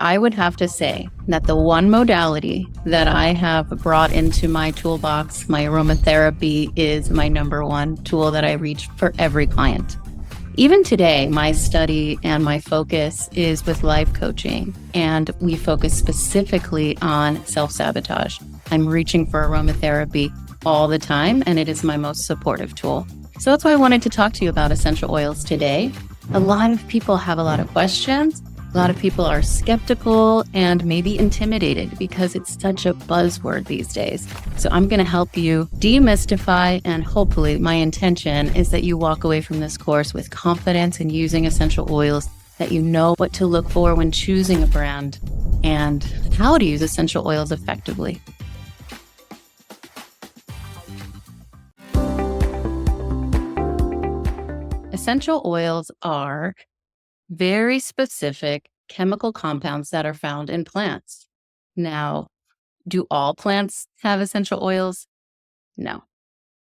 I would have to say that the one modality that I have brought into my toolbox, my aromatherapy, is my number one tool that I reach for every client. Even today, my study and my focus is with life coaching, and we focus specifically on self-sabotage. I'm reaching for aromatherapy all the time, and it is my most supportive tool. So that's why I wanted to talk to you about essential oils today. A lot of people have a lot of questions. A lot of people are skeptical and maybe intimidated because it's such a buzzword these days. So I'm going to help you demystify, and hopefully my intention is that you walk away from this course with confidence in using essential oils, that you know what to look for when choosing a brand and how to use essential oils effectively. Essential oils are very specific chemical compounds that are found in plants. Now, do all plants have essential oils? No.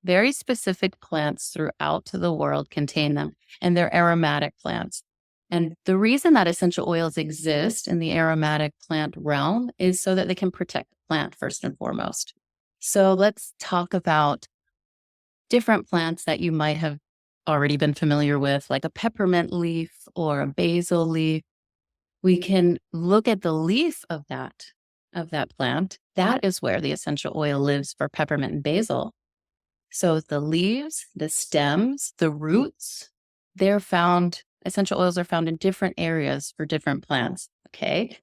Very specific plants throughout the world contain them, and they're aromatic plants. And the reason that essential oils exist in the aromatic plant realm is so that they can protect the plant first and foremost. So let's talk about different plants that you might have already been familiar with, like a peppermint leaf or a basil leaf. We can look at the leaf of that plant. That is where the essential oil lives for peppermint and basil. So the leaves, the stems, the roots, essential oils are found in different areas for different plants. Okay.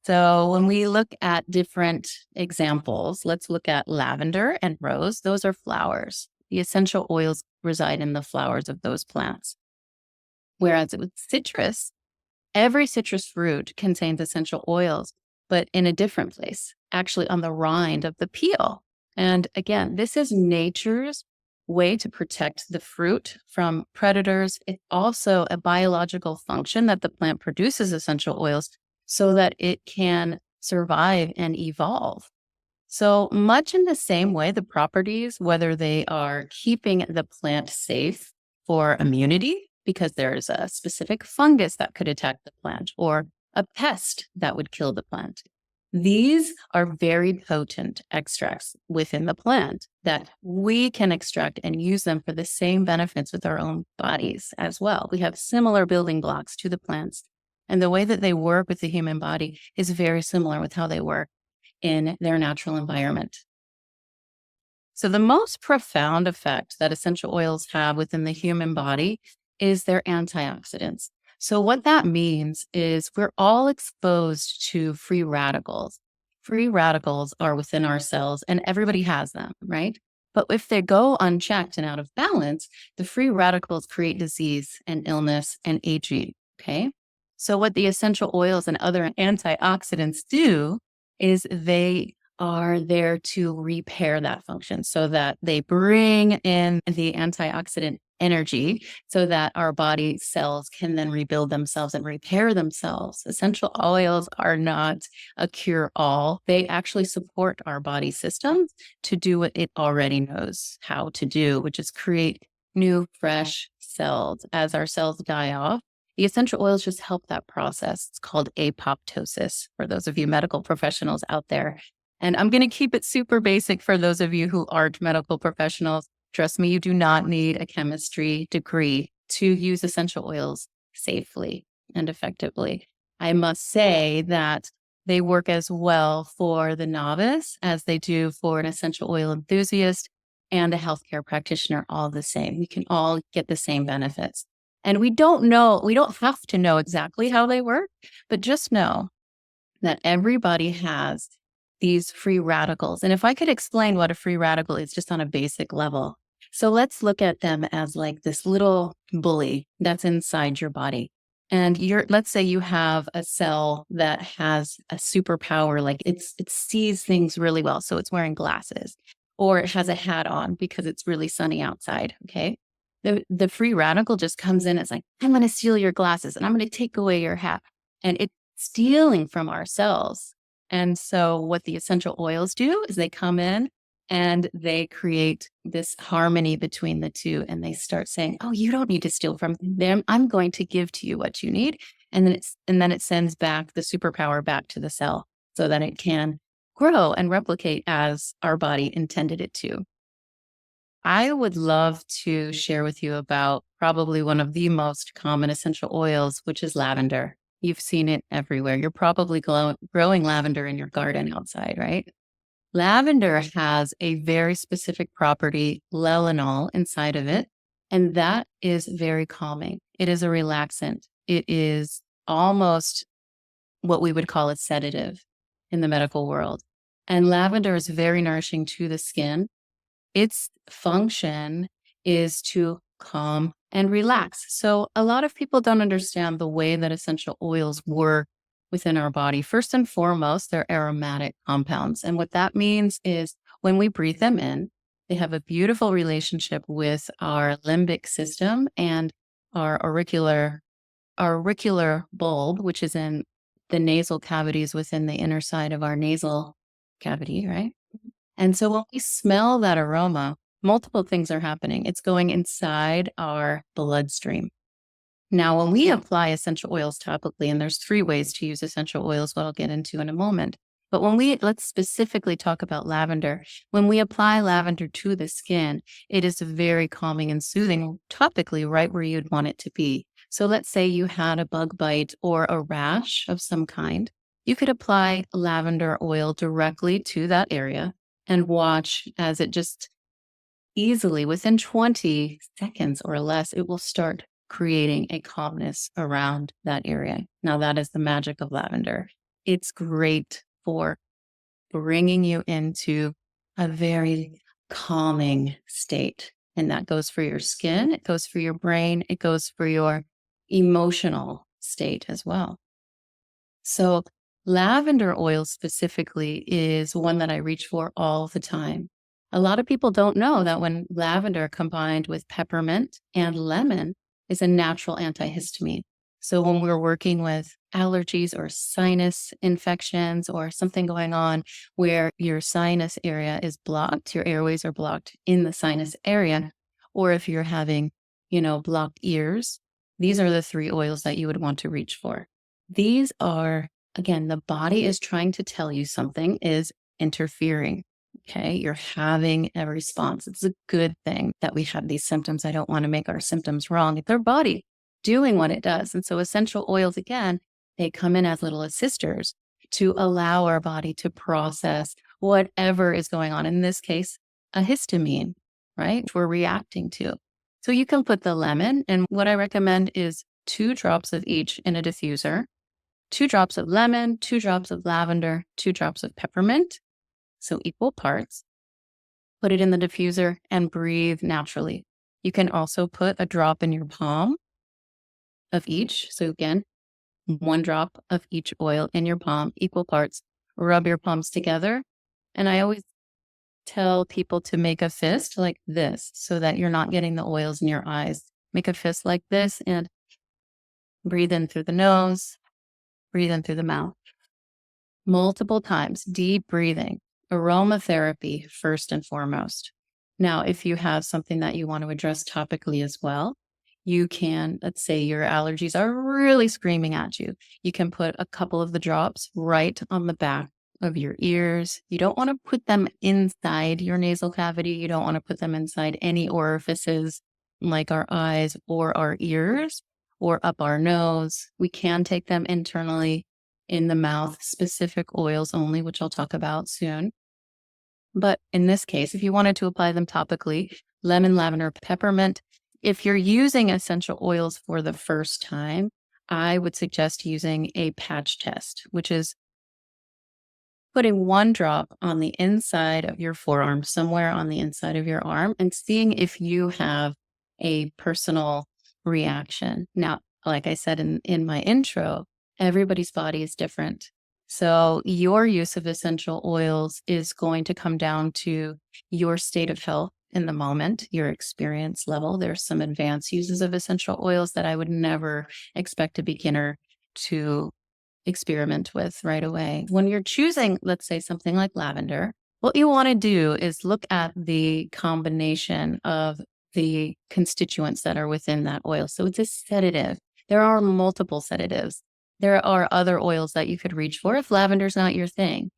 So when we look at different examples, let's look at lavender and rose. Those are flowers. The essential oils reside in the flowers of those plants. Whereas with citrus, every citrus fruit contains essential oils, but in a different place, actually on the rind of the peel. And again, this is nature's way to protect the fruit from predators. It's also a biological function that the plant produces essential oils so that it can survive and evolve. So much in the same way, the properties, whether they are keeping the plant safe for immunity, because there's a specific fungus that could attack the plant, or a pest that would kill the plant. These are very potent extracts within the plant that we can extract and use them for the same benefits with our own bodies as well. We have similar building blocks to the plants, and the way that they work with the human body is very similar with how they work in their natural environment. So the most profound effect that essential oils have within the human body is their antioxidants. So what that means is we're all exposed to free radicals. Free radicals are within our cells, and everybody has them, right? But if they go unchecked and out of balance, the free radicals create disease and illness and aging, okay? So what the essential oils and other antioxidants do is they are there to repair that function, so that they bring in the antioxidant energy so that our body cells can then rebuild themselves and repair themselves. Essential oils are not a cure-all. They actually support our body systems to do what it already knows how to do, which is create new, fresh cells. As our cells die off, the essential oils just help that process. It's called apoptosis for those of you medical professionals out there. And I'm going to keep it super basic for those of you who aren't medical professionals. Trust me, you do not need a chemistry degree to use essential oils safely and effectively. I must say that they work as well for the novice as they do for an essential oil enthusiast and a healthcare practitioner, all the same. We can all get the same benefits. And we don't have to know exactly how they work, but just know that everybody has these free radicals. And if I could explain what a free radical is just on a basic level. So let's look at them as like this little bully that's inside your body. And let's say you have a cell that has a superpower, like it sees things really well. So it's wearing glasses, or it has a hat on because it's really sunny outside. Okay. The free radical just comes in. It's like, I'm going to steal your glasses and I'm going to take away your hat. And it's stealing from our cells. And so what the essential oils do is they come in and they create this harmony between the two. And they start saying, oh, you don't need to steal from them. I'm going to give to you what you need. and then it sends back the superpower back to the cell so that it can grow and replicate as our body intended it to. I would love to share with you about probably one of the most common essential oils, which is lavender. You've seen it everywhere. You're probably growing lavender in your garden outside, right? Lavender has a very specific property, lelanol, inside of it, and that is very calming. It is a relaxant. It is almost what we would call a sedative in the medical world. And lavender is very nourishing to the skin. Its function is to calm and relax. So a lot of people don't understand the way that essential oils work within our body. First and foremost, they're aromatic compounds. And what that means is when we breathe them in, they have a beautiful relationship with our limbic system and our auricular bulb, which is in the nasal cavities within the inner side of our nasal cavity, right? And so when we smell that aroma, multiple things are happening. It's going inside our bloodstream. Now, when we apply essential oils topically, and there's 3 ways to use essential oils, what I'll get into in a moment. But let's specifically talk about lavender. When we apply lavender to the skin, it is very calming and soothing topically right where you'd want it to be. So let's say you had a bug bite or a rash of some kind. You could apply lavender oil directly to that area and watch as it just easily, within 20 seconds or less, it will start creating a calmness around that area. Now, that is the magic of lavender. It's great for bringing you into a very calming state. And that goes for your skin, it goes for your brain, it goes for your emotional state as well. So, lavender oil specifically is one that I reach for all the time. A lot of people don't know that when lavender combined with peppermint and lemon is a natural antihistamine. So, when we're working with allergies or sinus infections or something going on where your sinus area is blocked, your airways are blocked in the sinus area, or if you're having, blocked ears, these are the 3 oils that you would want to reach for. These are, again, the body is trying to tell you something is interfering. Okay. You're having a response. It's a good thing that we have these symptoms. I don't want to make our symptoms wrong. It's our body doing what it does. And so essential oils, again, they come in as little assisters to allow our body to process whatever is going on. In this case, a histamine, right? Which we're reacting to. So you can put the lemon, and what I recommend is 2 drops of each in a diffuser. 2 drops of lemon, 2 drops of lavender, 2 drops of peppermint, so equal parts. Put it in the diffuser and breathe naturally. You can also put a drop in your palm of each. So again, 1 drop of each oil in your palm, equal parts. Rub your palms together. And I always tell people to make a fist like this so that you're not getting the oils in your eyes. Make a fist like this and breathe in through the nose. Breathe in through the mouth. Multiple times, deep breathing, aromatherapy first and foremost. Now, if you have something that you want to address topically as well, you can, let's say your allergies are really screaming at you. You can put a couple of the drops right on the back of your ears. You don't want to put them inside your nasal cavity. You don't want to put them inside any orifices like our eyes or our ears or up our nose. We can take them internally in the mouth, specific oils only, which I'll talk about soon. But in this case, if you wanted to apply them topically, lemon, lavender, peppermint, if you're using essential oils for the first time, I would suggest using a patch test, which is putting 1 drop on the inside of your forearm, somewhere on the inside of your arm, and seeing if you have a personal reaction. Now, like I said in my intro, everybody's body is different. So your use of essential oils is going to come down to your state of health in the moment, your experience level. There's some advanced uses of essential oils that I would never expect a beginner to experiment with right away. When you're choosing, let's say something like lavender, what you want to do is look at the combination of the constituents that are within that oil. So it's a sedative. There are multiple sedatives. There are other oils that you could reach for if lavender's not your thing.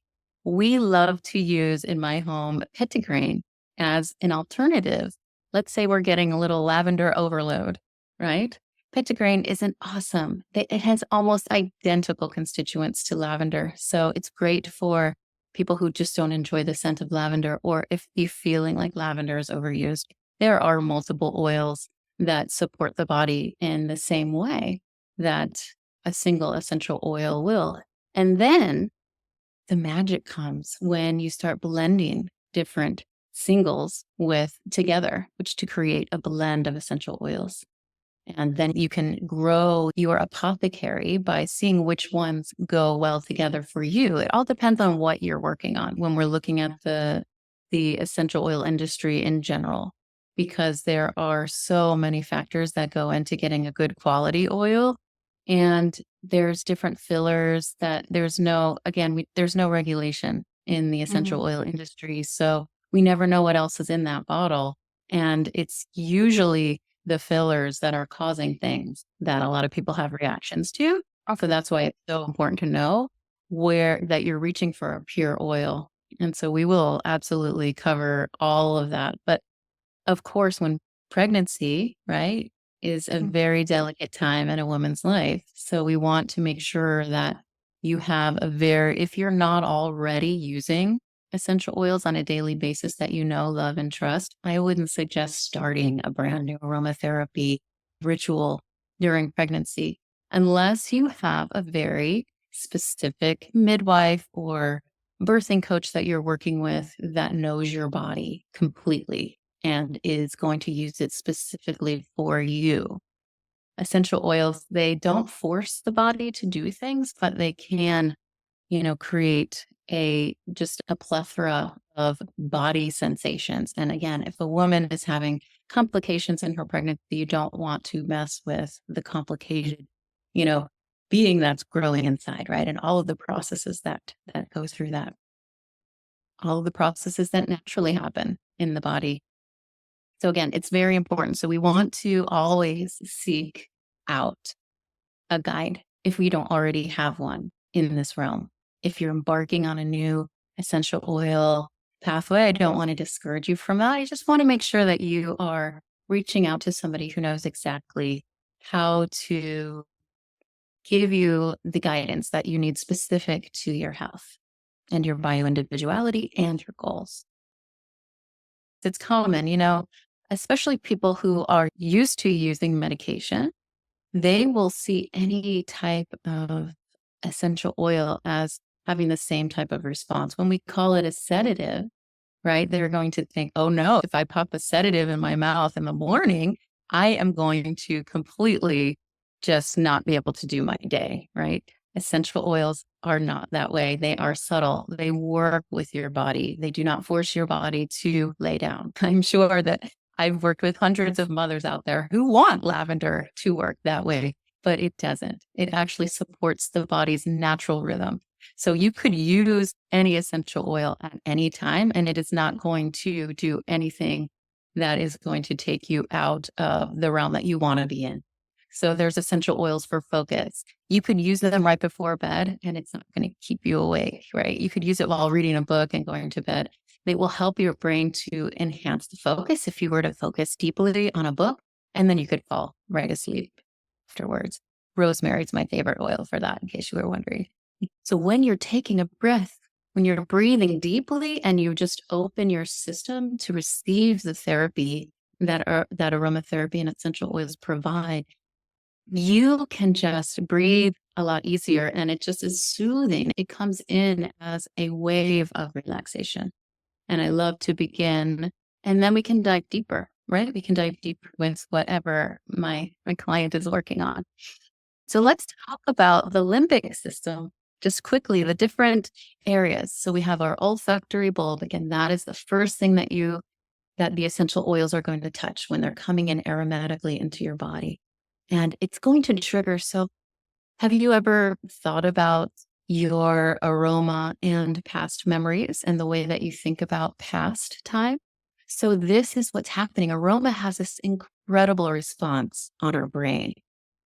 We love to use in my home petitgrain as an alternative. Let's say we're getting a little lavender overload, right? Petitgrain isn't awesome. It has almost identical constituents to lavender. So it's great for people who just don't enjoy the scent of lavender, or if you're feeling like lavender is overused. There are multiple oils that support the body in the same way that a single essential oil will. And then the magic comes when you start blending different singles with together, which to create a blend of essential oils. And then you can grow your apothecary by seeing which ones go well together for you. It all depends on what you're working on when we're looking at the essential oil industry in general, because there are so many factors that go into getting a good quality oil. And there's different fillers that there's no, again, there's no regulation in the essential oil industry. So we never know what else is in that bottle. And it's usually the fillers that are causing things that a lot of people have reactions to. So that's why it's so important to know where that you're reaching for a pure oil. And so we will absolutely cover all of that. But of course, when pregnancy, right, is a very delicate time in a woman's life. So we want to make sure that you have if you're not already using essential oils on a daily basis that you know, love, and trust, I wouldn't suggest starting a brand new aromatherapy ritual during pregnancy unless you have a very specific midwife or birthing coach that you're working with that knows your body completely and is going to use it specifically for you. Essential oils, they don't force the body to do things, but they can, create just a plethora of body sensations. And again, if a woman is having complications in her pregnancy, you don't want to mess with the complicated, you know, being that's growing inside, right? And all of the processes that go through that, all of the processes that naturally happen in the body. So again, it's very important. So we want to always seek out a guide if we don't already have one in this realm. If you're embarking on a new essential oil pathway, I don't want to discourage you from that. I just want to make sure that you are reaching out to somebody who knows exactly how to give you the guidance that you need specific to your health and your bioindividuality and your goals. It's common, especially people who are used to using medication, they will see any type of essential oil as having the same type of response. When we call it a sedative, right, they're going to think, oh no, if I pop a sedative in my mouth in the morning, I am going to completely just not be able to do my day, right? Essential oils are not that way. They are subtle. They work with your body. They do not force your body to lay down. I'm sure that I've worked with hundreds of mothers out there who want lavender to work that way, but it doesn't. It actually supports the body's natural rhythm. So you could use any essential oil at any time, and it is not going to do anything that is going to take you out of the realm that you want to be in. So there's essential oils for focus. You could use them right before bed, and it's not going to keep you awake, right? You could use it while reading a book and going to bed. They will help your brain to enhance the focus if you were to focus deeply on a book, and then you could fall right asleep afterwards. Rosemary is my favorite oil for that, in case you were wondering. So when you're taking a breath, when you're breathing deeply and you just open your system to receive the therapy that aromatherapy and essential oils provide, you can just breathe a lot easier, and it just is soothing. It comes in as a wave of relaxation. And I love to begin, and then we can dive deeper, right? We can dive deeper with whatever my client is working on. So let's talk about the limbic system just quickly, the different areas. So we have our olfactory bulb. Again, that is the first thing that the essential oils are going to touch when they're coming in aromatically into your body. And it's going to trigger. So have you ever thought about your aroma and past memories and the way that you think about past time? So this is what's happening. Aroma has this incredible response on our brain.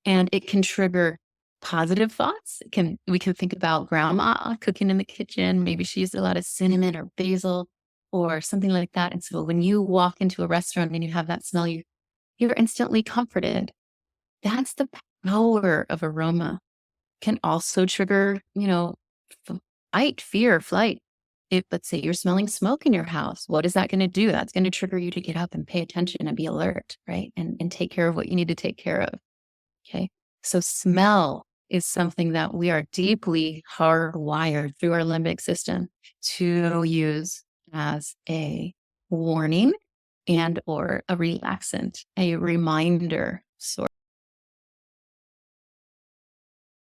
And it can trigger positive thoughts. We can think about grandma cooking in the kitchen. Maybe she used a lot of cinnamon or basil or something like that. And so when you walk into a restaurant and you have that smell, you're instantly comforted. That's the power of aroma. Can also trigger, fight, fear, flight. If, let's say, you're smelling smoke in your house, what is that going to do? That's going to trigger you to get up and pay attention and be alert, right? And take care of what you need to take care of. Okay. So smell is something that we are deeply hardwired through our limbic system to use as a warning and or a relaxant, a reminder sort.